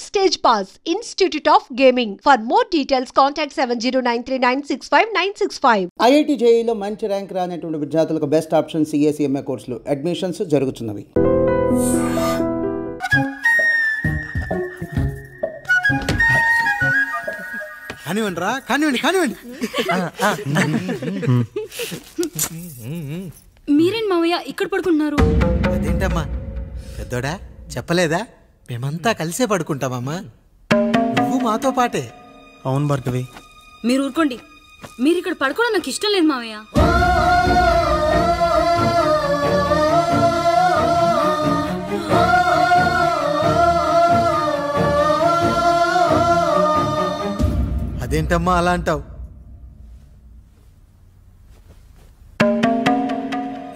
Backstage Pass, Institute of Gaming. For more details, contact 7093965965. IIT జేఈలో మంచి rank రానటువంటి విద్యార్థులకు best option CSEMA కోర్సులు admissions జరుగుతున్నవి. కానివ్వండి. మీరేం మావయ్య ఇక్కడ పడుకుంటున్నారు? అదేంటమ్మా పెద్దోడా చెప్పలేదా? మేమంతా కలిసే పడుకుంటామమ్మా. నువ్వు మాతో పాటే. అవును భార్గవి. మీరు ఊరుకోండి. మీరు ఇక్కడ పడుకోవడం నాకు ఇష్టం లేదు మావయ్య. అదేంటమ్మా అలా అంటావు?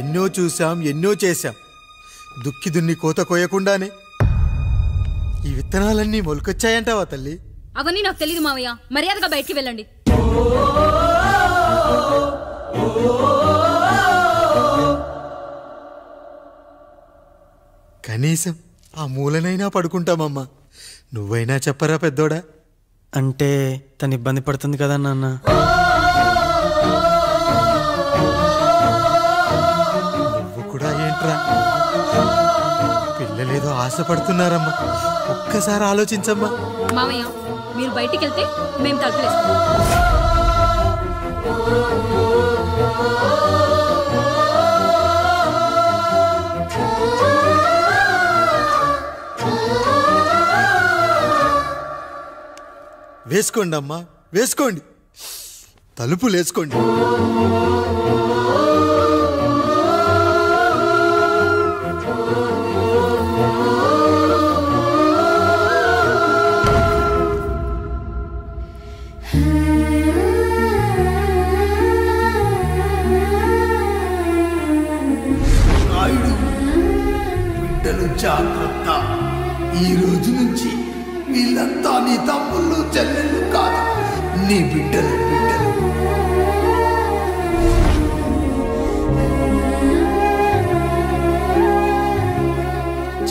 ఎన్నో చూసాం, ఎన్నో చేశాం. దుక్కి దున్ని కోత కోయకుండానే ఈ విత్తనాలన్నీ మొలకొచ్చాయంటావా తల్లి? అవన్నీ నాకు తెలియదు మావయ్య. మర్యాదగా బయటికి వెళ్ళండి. కనీసం ఆ మూలనైనా పడుకుంటామమ్మా. నువ్వైనా చెప్పరా పెద్దోడా? అంటే తను ఇబ్బంది పడుతుంది కదా నాన్న. నువ్వు కూడా ఏంట్రా? పిల్లలేదో ఆశపడుతున్నారమ్మా. ఒక్కసారి ఆలోచించమ్మా. మావయ్య మీరు బయటికి వెళ్తే మేము తలుపులేస్తాం. వేసుకోండి అమ్మా, వేసుకోండి. తలుపులు వేసుకోండి. బిడ్డలు జాగ్రత్త. ఈ రోజు నుంచి వీళ్ళంతా నీ తమ్ముళ్ళు చెల్లెళ్ళు కాదు, నీ బిడ్డలు.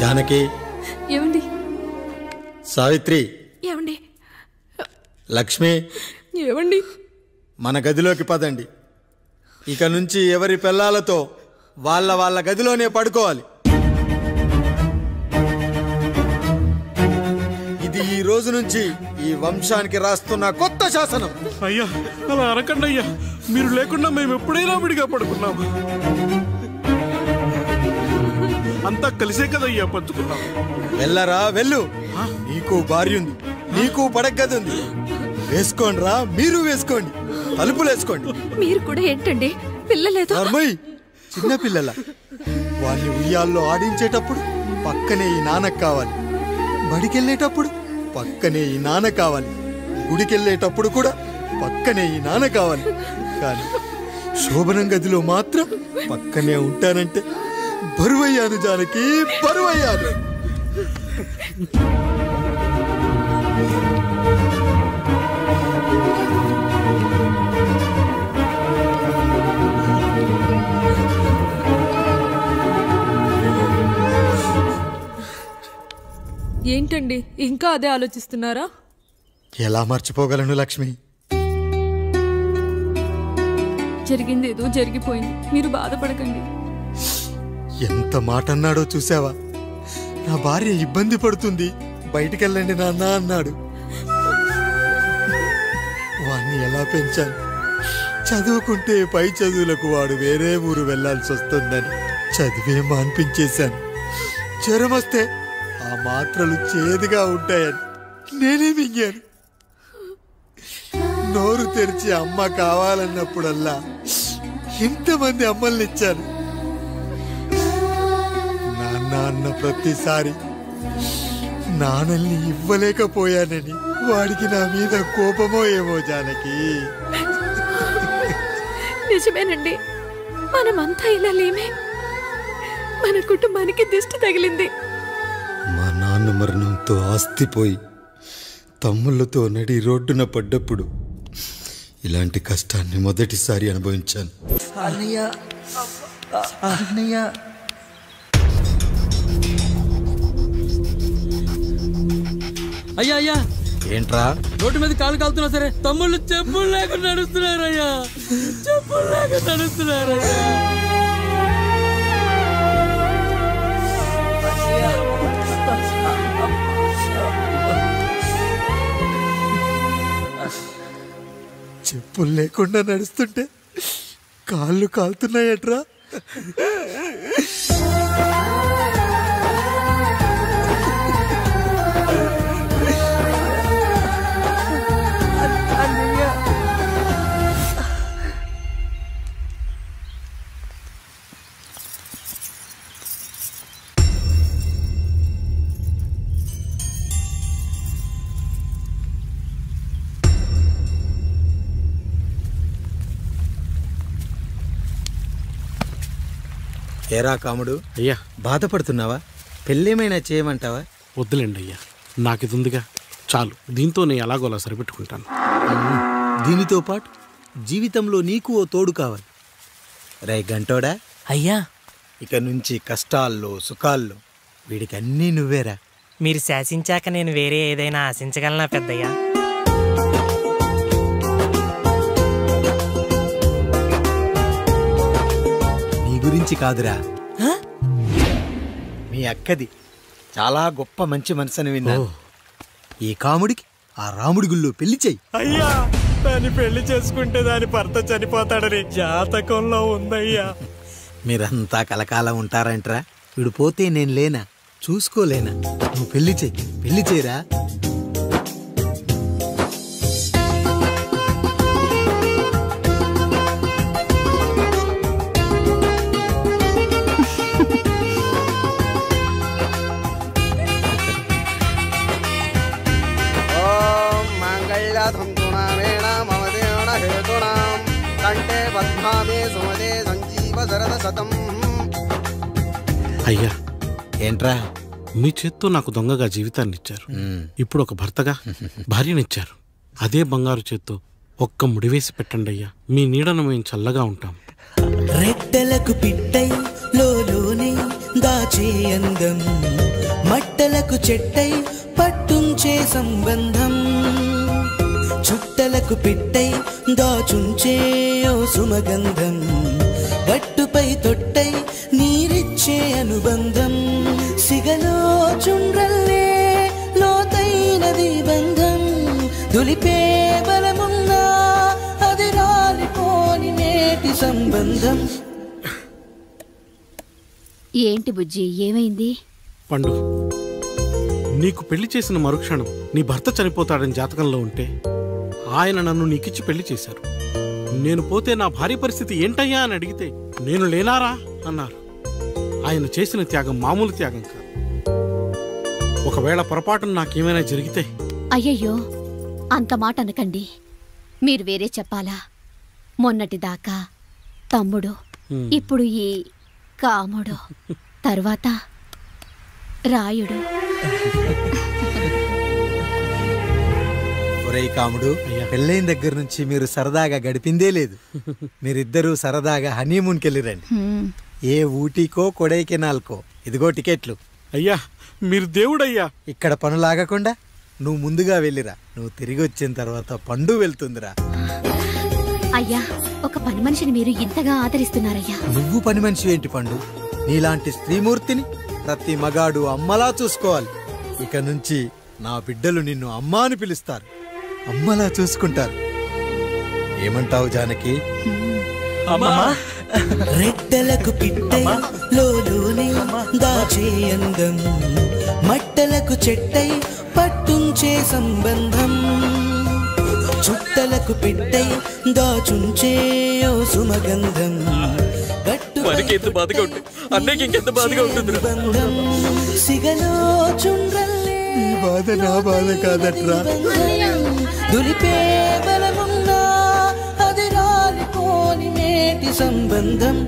జానకి, ఏమండి? సావిత్రి, ఏమండి? లక్ష్మి, ఏమండి? మన గదిలోకి పదండి. ఇక నుంచి ఎవరి పిల్లలతో వాళ్ళ గదిలోనే పడుకోవాలి. ఇది ఈ రోజు నుంచి ఈ వంశానికి రాస్తున్న కొత్త శాసనం. అయ్యా అలా అరకండి అయ్యా. మీరు లేకుండా మేము ఎప్పుడైనా విడిగా పడుకున్నాము. అంతా కలిసే కదయ్యా పంచుకున్నాము. వెళ్ళరా వెళ్ళు. నీకు భార్య ఉంది, నీకు పడగది ఉంది. వేసుకోండి రా, మీరు వేసుకోండి. తలుపులు వేసుకోండి. మీరు కూడా ఏంటండి పిల్లలేదు? చిన్న పిల్లల వాళ్ళని ఉయ్యాల్లో ఆడించేటప్పుడు పక్కనే ఈ నాన్న కావాలి. బడికెళ్ళేటప్పుడు పక్కనే ఈ నాన్న కావాలి. గుడికెళ్ళేటప్పుడు కూడా పక్కనే ఈ నాన్న కావాలి. కానీ శోభనం గదిలో మాత్రం పక్కనే ఉంటానంటే బరువయ్యాను జానకి, బరువయ్యాను. ఏంటండి ఇంకా అదే ఆలోచిస్తున్నారా? ఎలా మర్చిపోగలను లక్ష్మి? జరిగిందేదో జరిగిపోయింది. మీరు బాధపడకండి. ఎంత మాట అన్నాడో చూసావా? నా భార్య ఇబ్బంది పడుతుంది, బయటికెళ్ళండి నాన్న అన్నాడు. వాణ్ణి ఎలా పెంచాను? చదువుకుంటే పై చదువులకు వాడు వేరే ఊరు వెళ్లాల్సి వస్తుందని చదివే మాన్పించేశాను. జ్వరం వస్తే ఆ మాత్రలు చేదుగా ఉంటాయని నేనే మింగాను. నోరు తెరిచి అమ్మ కావాలన్నప్పుడల్లా ఎంతమంది అమ్మల్ని ఇచ్చాను. నాన్న అన్న ప్రతిసారి నాన్నల్ని ఇవ్వలేకపోయానని వాడికి నా మీద కోపమో ఏమో జానకి. నిజమేనండి, మనమంతా ఇలా లేమే. మన కుటుంబానికి దిష్టి తగిలింది. మా నాన్న మరణంతో ఆస్తిపోయి తమ్ముళ్ళతో నడి రోడ్డున పడ్డప్పుడు ఇలాంటి కష్టాన్ని మొదటిసారి అనుభవించాను. అన్నయ్య, అన్నయ్య. అయ్యా అయ్యా ఏంట్రా? రోడ్డు మీద కాలు కాలుతున్నా సరే తమ్ముళ్ళు చెప్పులు లేకుండా నడుస్తున్నారయ్యా, చెప్పులు లేకుండా నడుస్తున్నారయ్యా. చెప్పులు లేకుండా నడుస్తుంటే కాళ్ళు కాలుతున్నాయట్రా. ఏరా కాముడు, అయ్యా బాధపడుతున్నావా? పెళ్ళేమైనా చేయమంటావా? వద్దులేండి అయ్యా, నాకు ఇది ఉందిగా చాలు, దీంతో నేను ఎలాగోలా సరిపెట్టుకుంటాను. దీనితో పాటు జీవితంలో నీకు ఓ తోడు కావాలి. రే గంటోడా అయ్యా, ఇక నుంచి కష్టాల్లో సుఖాల్లో వీడికి అన్నీ నువ్వేరా. మీరు శాసించాక నేను వేరే ఏదైనా ఆశించగలనా పెద్దయ్యా? నీ గురించి కాదురా, మీ అక్కది చాలా గొప్ప మంచి మనసుని విన్నాను. ఈ కాముడికి ఆ రాముడి గుళ్ళో పెళ్లి చెయ్యి. అయ్యా, దాన్ని పెళ్లి చేసుకుంటే దాని భర్త చనిపోతాడని జాతకంలో ఉందయ్యా. మీరంతా కలకాలం ఉంటారంటరా. వీడు పోతే నేను లేనా, చూసుకోలేనా? నువ్వు పెళ్లి చెయ్యి, పెళ్లి చేయరా. అయ్యా ఏంట్రా? మీ చేత్తో నాకు దొంగగా జీవితాన్ని ఇచ్చారు, ఇప్పుడు ఒక భర్తగా భార్యనిచ్చారు. అదే బంగారు చేత్తో ఒక్క ముడివేసి పెట్టండి అయ్యా, మీ నీడను మేము చల్లగా ఉంటాం. రెట్టలకు పిట్టై లోలోనే దాచే అందం, మట్టలకు చెట్టై పట్టుంచే సంబంధం, చుట్టలకు పిట్టై దాచుంచే ఓ సుమగంధం, గట్టుపై తొట్టై నీరిచ్చే అనుబంధం, సిగలో చుండ్రల్లే లోతైనది బంధం, దులిపే బలమున్నా అది రాలిపోని నేటి సంబంధం. ఏంటి బుజ్జి, ఏమైంది? పండు, నీకు పెళ్లి చేసిన మరుక్షణం నీ భర్త చనిపోతాడని జాతకంలో ఉంటే ఆయన నన్ను నీకిచ్చి పెళ్లి చేశారు. నేను పోతే నా భార్య పరిస్థితి ఏంటయ్యా అని అడిగితే నేను లేనారా అన్నారు. ఆయన చేసిన త్యాగం మామూలు త్యాగం కాదు. ఒకవేళ పొరపాటున నాకేమైనా జరిగితే? అయ్యయ్యో, అంత మాట అనకండి. మీరు వేరే చెప్పాలా? మొన్నటిదాకా తమ్ముడు, ఇప్పుడు ఈ కాముడు, తర్వాత రాయుడు. ఒరేయ్ కాముడు, పెళ్ళైన దగ్గర నుంచి మీరు సరదాగా గడిపిందే లేదు. మీరిద్దరూ సరదాగా హనీమూన్కి వెళ్ళిరండి. ఏ ఊటీకో కొడైకెనాల్కో. ఇదిగో టికెట్లు. అయ్యా, మీరు దేవుడయ్యా. ఇక్కడ పనులాగకుండా నువ్వు ముందుగా వెళ్ళిరా. నువ్వు తిరిగి వచ్చిన తర్వాత పండు వెళ్తుందిరా. అయ్యా, ఒక పని మనిషిని మీరు ఇంతగా ఆదరిస్తున్నారయ్యా. నువ్వు పని మనిషి ఏంటి పండు? నీలాంటి స్త్రీమూర్తిని ప్రతి మగాడు అమ్మలా చూసుకోవాలి. ఇక నుంచి నా బిడ్డలు నిన్ను అమ్మా అని పిలుస్తారు, అమ్మలా చూసుకుంటారు. ఏమంటావు జానకి? రెట్టలకు పిట్టై లోలోనే దాచే అందం, మట్టలకు చెట్టై పట్టుంచే సంబంధం, చుట్టలకు పిట్టై దాచుంచే ఓ సుమగంధం, ఎంత బాధగా ఉంటుంది అన్నయ్యకి ఇంకెంత బాధగా ఉంటుంది. సిగలో చుండ్రల్లే ఈ బాధ నా బాధ కాదట్రా. దులిపే బలమున్నా అది రాలిపోని నేటి సంబంధం.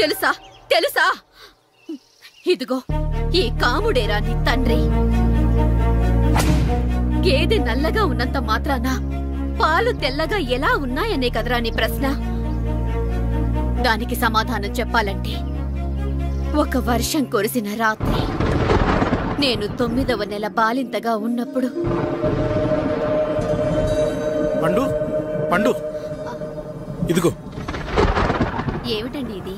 తెలుసా తెలుసా? ఇదిగో ఈ కాముడేరా నీ తండ్రి. గేదె నల్లగా ఉన్నంత మాత్రాన పాలు తెల్లగా ఎలా ఉన్నాయనే కదరా నీ ప్రశ్న. దానికి సమాధానం చెప్పాలంటే ఒక వర్షం కురిసిన రాత్రి నేను 9వ నెల బాలింతగా ఉన్నప్పుడు. పండు పండు ఇదిగో. ఏమిటండి ఇది?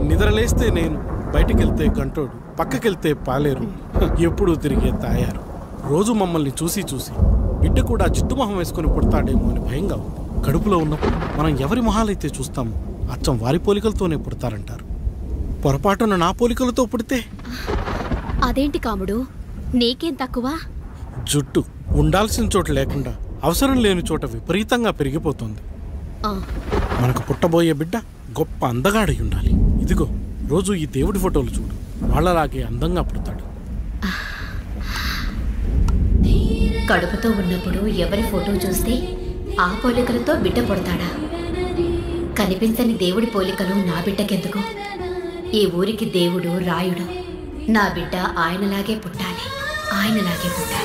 నిద్రలేస్తే నేను, బయటికెళ్తే కంటోడు, పక్కకెళ్తే పాలేరు, ఎప్పుడూ తిరిగే తాయారు. రోజు మమ్మల్ని చూసి చూసి బిడ్డ కూడా చిట్టుమొహం వేసుకుని పుడతాడేమో అని భయంగా ఉంది. కడుపులో ఉన్నప్పుడు మనం ఎవరి మొహాలైతే చూస్తామో అచ్చం వారి పోలికలతోనే పుడతారంటారు. పొరపాటున నా పోలికలతో పుడితే? అదేంటి కాముడు, నీకేం తక్కువ? జుట్టు ఉండాల్సిన చోట లేకుండా అవసరం లేని చోట విపరీతంగా పెరిగిపోతుంది. మనకు పుట్టబోయే బిడ్డ గొప్ప అందగాడై ఉండాలి. ఇదిగో రోజు ఈ దేవుడి ఫోటోలు చూడు, వాళ్ళలాగే అందంగా పుడతాడు. కడుపుతో ఉన్నప్పుడు ఎవరి ఫోటో చూస్తే ఆ పోలికలతో బిడ్డ పుడతాడా? కనిపించని దేవుడి పోలికలు నా బిడ్డకెందుకు? ఈ ఊరికి దేవుడు రాయుడు. నా బిడ్డ ఆయనలాగే పుట్టాలి, ఆయనలాగే పుట్టాలి.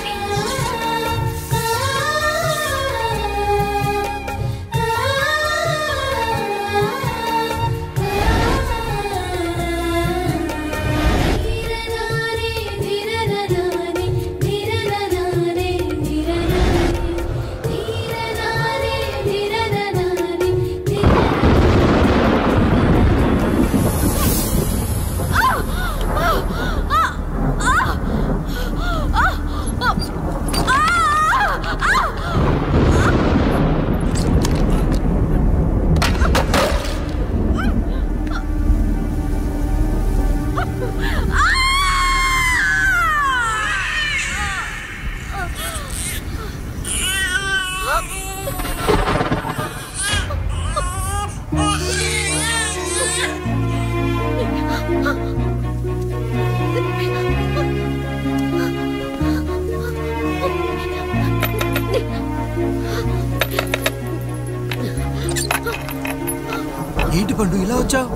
ఏంటి పండు ఇలా వచ్చావు?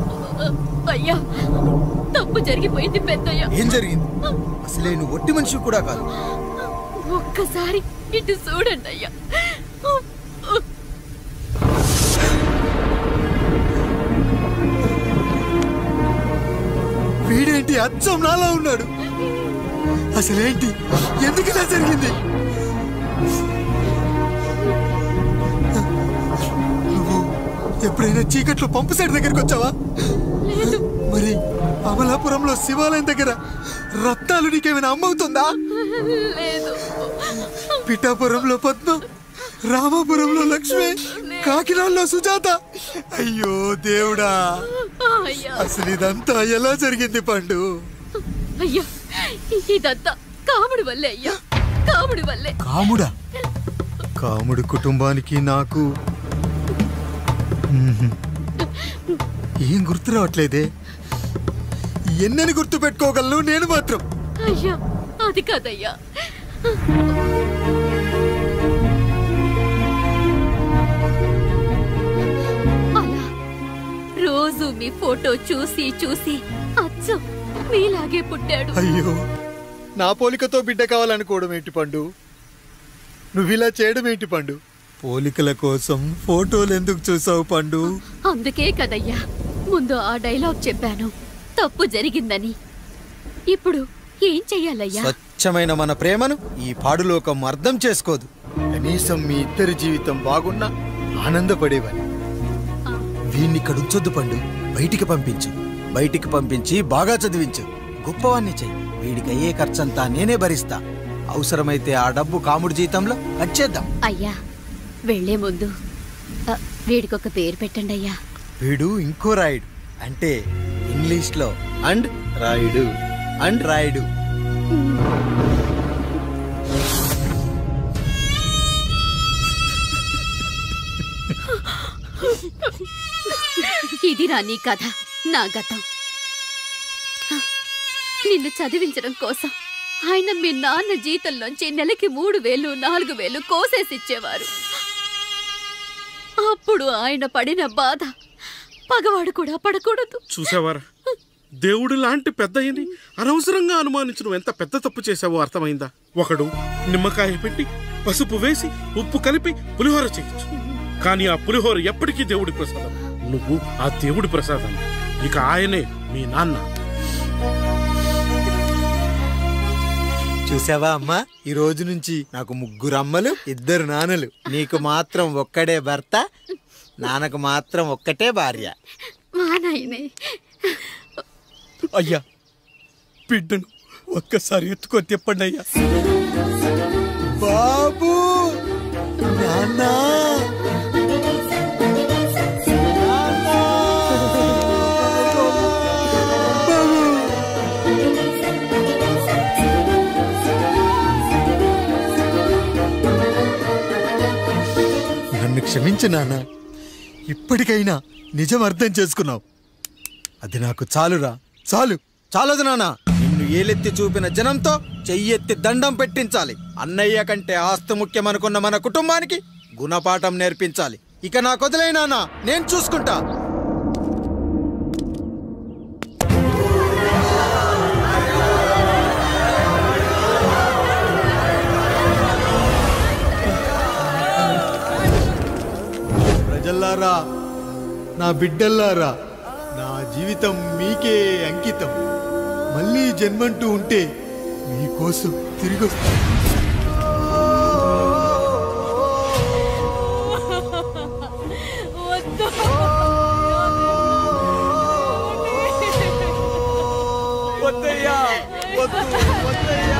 అయ్యా, తప్పు జరిగిపోయింది పెద్దయ్యా. ఏం జరిగింది? అసలే నువ్వు ఒట్టి మనిషి కూడా కాదు. ఒక్కసారి ఇటు చూడండి అయ్యా. వీడేంటి అచ్చం నాలా ఉన్నాడు? అసలేంటి, ఎందుకు ఇలా జరిగింది? నువ్వు ఎప్పుడైనా చీకట్లో పంపు సైడ్ దగ్గరికి వచ్చావా? మరి అమలాపురంలో శివాలయం దగ్గర రత్నాలు నీకేమైనా అమ్మవుతుందా? పిఠాపురంలో పద్మ, రామాపురంలో లక్ష్మి, కాకినాడలో సుజాత. అయ్యో దేవుడా, అసలు ఇదంతా ఎలా జరిగింది పండు? అయ్యా, ఇదంతా కాముడి వల్లే అయ్యా, కాముడి వల్లే. కాముడా? కాముడి కుటుంబానికి నాకు ఏం గుర్తు రావట్లేదే. ఎన్నని గుర్తు పెట్టుకోగలను నేను మాత్రం? అయ్యా, అది కాదయ్యా. అలా రోజు మీ ఫోటో చూసి చూసి అచ్చం మీలాగే పుట్టాడు. అయ్యో, నా పోలికతో బిడ్డ కావాలనుకోవడం ఏంటి పండు? నువ్విలా చేయడం ఏంటి పండు? పోలికల కోసం ఫోటోలు ఎందుకు చూసావు పండు? అందుకే కదయ్యా ముందు ఆ డైలాగ్ చెప్పాను, తప్పు జరిగిందని. ఇప్పుడు ఏం చెయ్యాలయ్యా? స్వచ్ఛమైన మన ప్రేమను ఈ పాడులోకం అర్థం చేసుకోదు. కనీసం మీ ఇద్దరి జీవితం బాగున్నా ఆనందపడేవాని. వీణ్ణి ఇక్కడ ఉంచొద్దు పండు, బయటికి పంపించు. బయటికి పంపించి బాగా చదివించు, గొప్పవాణ్ణి చెయ్యి. వీడికి అయ్యే ఖర్చంతా నేనే భరిస్తా. అవసరమైతే ఆ డబ్బు కాముడి జీతంలో వచ్చేద్దాం. అయ్యా, వెళ్లే ముందు వీడికొక పేరు పెట్టండి అయ్యా. వీడు ఇంకో రాయుడు, అంటే ఇంగ్లీష్ లో అండ్ రాయుడు, అండ్ రాయుడు. ఇది రా నీ కథ, నా గతం. నిన్ను చదివించడం కోసం ఆయన మీ నాన్న జీతంలోంచి నెలకి 3000, 4000 కోసేసిచ్చేవారు. అప్పుడు ఆయన పడిన బాధ పగవాడు కూడా పడకూడదు. చూసావారా, దేవుడు లాంటి పెద్దయ్యని అనవసరంగా అనుమానించడం ఎంత పెద్ద తప్పు చేశావో అర్థమైందా? ఒకడు నిమ్మకాయ పెట్టి పసుపు వేసి ఉప్పు కలిపి పులిహోర చేయొచ్చు, కానీ ఆ పులిహోర ఎప్పటికీ దేవుడి ప్రసాదం. నువ్వు ఆ దేవుడి ప్రసాదం. ఇక ఆయనే మీ నాన్న. చూసావా అమ్మా, ఈ రోజు నుంచి నాకు 3 అమ్మలు 2 నాన్నలు. నీకు మాత్రం ఒక్కడే భర్త, నాన్నకు మాత్రం ఒక్కటే భార్య. మా నాయనే. అయ్యా, బిడ్డను ఒక్కసారి ఎత్తుకొని తిప్పండి అయ్యా. బాబు, నాన్నా, నన్ను క్షమించు నాన్న. ఇప్పటికైనా నిజం అర్థం చేసుకున్నావు. అది నాకు చాలురా, చాలదు నాన్న. నిన్ను ఏలెత్తి చూపిన జనంతో చెయ్యెత్తి దండం పెట్టించాలి. అన్నయ్య కంటే ఆస్తి ముఖ్యమనుకున్న మన కుటుంబానికి గుణపాఠం నేర్పించాలి. ఇక నాకు వదిలే నాన్న, నేను చూసుకుంటా. ప్రజల్లారా, నా బిడ్డల్లారా, నా జీవితం మీకే అంకితం. మళ్ళీ జన్మంటూ ఉంటే మీకోసం తిరిగి వస్తాను. వద్దయ్యా, వద్దు, వద్దయ్యా.